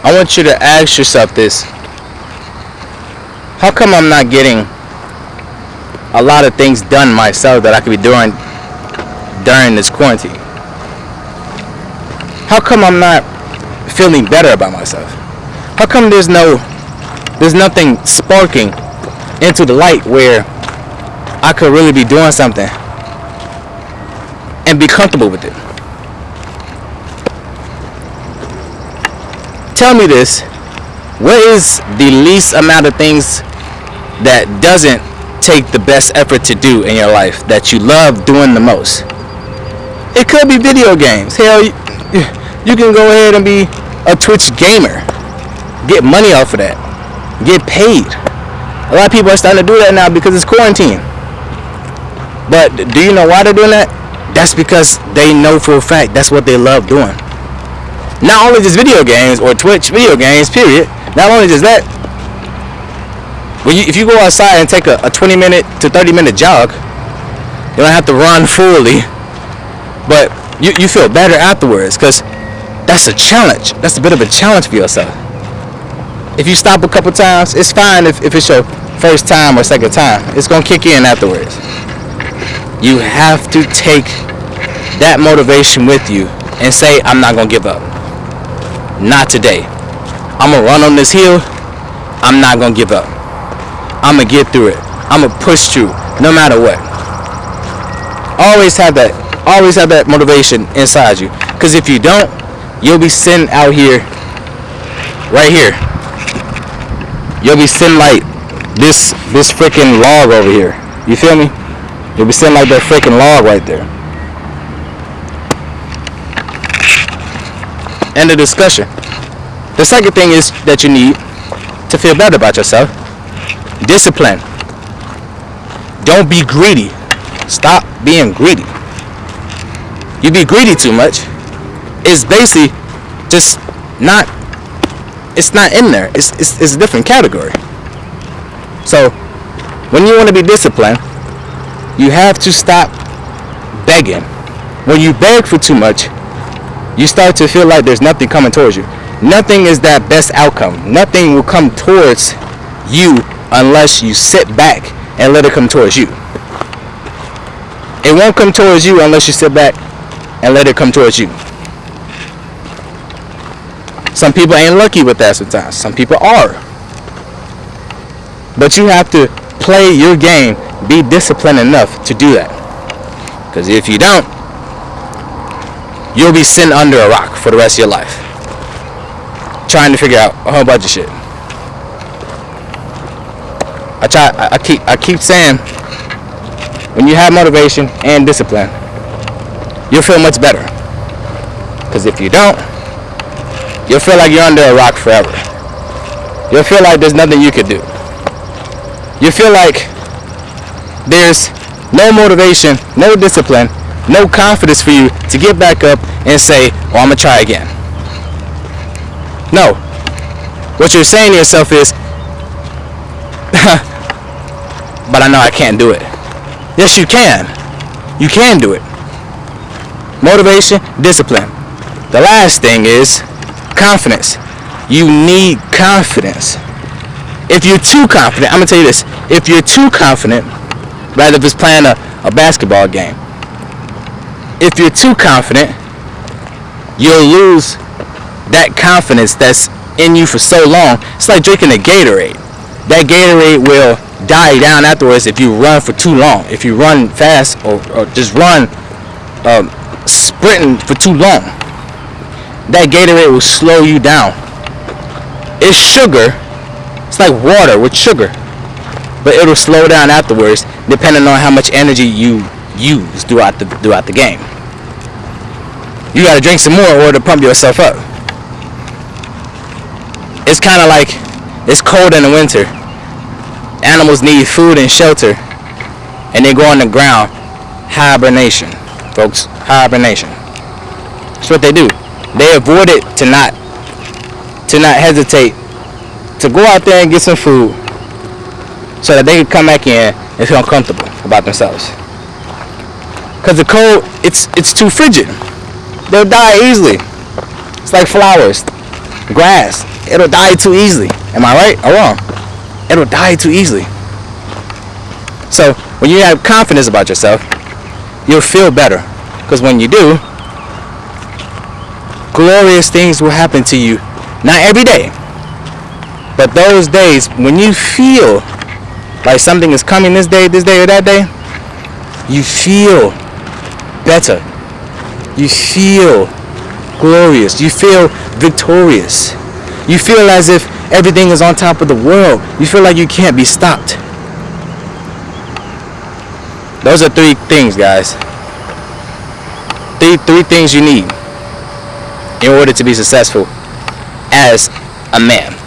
I want you to ask yourself this. How come I'm not getting a lot of things done myself that I could be doing during this quarantine? How come I'm not feeling better about myself? How come there's nothing sparking into the light where I could really be doing something and be comfortable with it? Tell me this. What is the least amount of things that doesn't take the best effort to do in your life that you love doing the most? It could be video games. Hell, you can go ahead and be a Twitch gamer. Get money off of that. Get paid. A lot of people are starting to do that now because it's quarantine. But do you know why they're doing that? That's because they know for a fact that's what they love doing. Not only just video games or Twitch video games, period. Not only just that, if you go outside and take a 20-minute to 30-minute jog, you don't have to run fully, but you feel better afterwards because that's a challenge. That's a bit of a challenge for yourself. If you stop a couple times, it's fine if it's your first time or second time. It's going to kick in afterwards. You have to take that motivation with you and say, I'm not going to give up. Not today. I'm going to run on this hill. I'm not going to give up. I'm going to get through it. I'm going to push through no matter what. Always have that motivation inside you. Because if you don't, you'll be sitting out here, right here. You'll be sitting like this freaking log over here. You feel me? You'll be sitting like that freaking log right there. End of discussion. The second thing is that you need to feel better about yourself. Discipline. Don't be greedy. Stop being greedy. You be greedy too much. It's basically just not. It's not in there. It's a different category. So when you want to be disciplined, you have to stop begging. When you beg for too much, you start to feel like there's nothing coming towards you. Nothing is that best outcome. Nothing will come towards you unless you sit back and let it come towards you. It won't come towards you unless you sit back and let it come towards you. Some people ain't lucky with that sometimes. Some people are. But you have to play your game. Be disciplined enough to do that. Because if you don't, you'll be sitting under a rock for the rest of your life, trying to figure out a whole bunch of shit. I keep saying, when you have motivation and discipline, you'll feel much better. Because if you don't, you'll feel like you're under a rock forever. You'll feel like there's nothing you could do. You feel like there's no motivation, no discipline, no confidence for you to get back up and say, oh, I'm going to try again. No. What you're saying to yourself is, but I know I can't do it. Yes, you can. You can do it. Motivation, discipline. The last thing is confidence. You need confidence. If you're too confident, I'm going to tell you this. If you're too confident, rather if it's playing a basketball game, if you're too confident, you'll lose that confidence that's in you for so long. It's like drinking a Gatorade. That Gatorade will die down afterwards if you run for too long. If you run fast or just run sprinting for too long, that Gatorade will slow you down. It's sugar. It's like water with sugar, but it'll slow down afterwards depending on how much energy you use throughout the game. You gotta drink some more in order to pump yourself up. It's kind of like it's cold in the winter. Animals need food and shelter, and they go on the ground. Hibernation, folks. Hibernation. That's what they do. They avoid it to not hesitate to go out there and get some food so that they can come back in and feel comfortable about themselves. Because the cold, it's too frigid. They'll die easily. It's like flowers. Grass, it'll die too easily. Am I right or wrong? It'll die too easily. So when you have confidence about yourself, you'll feel better. Because when you do, glorious things will happen to you. Not every day, but those days when you feel like something is coming this day, or that day, you feel better. You feel glorious. You feel victorious. You feel as if everything is on top of the world. You feel like you can't be stopped. Those are 3 things, guys. Three things you need in order to be successful as a man.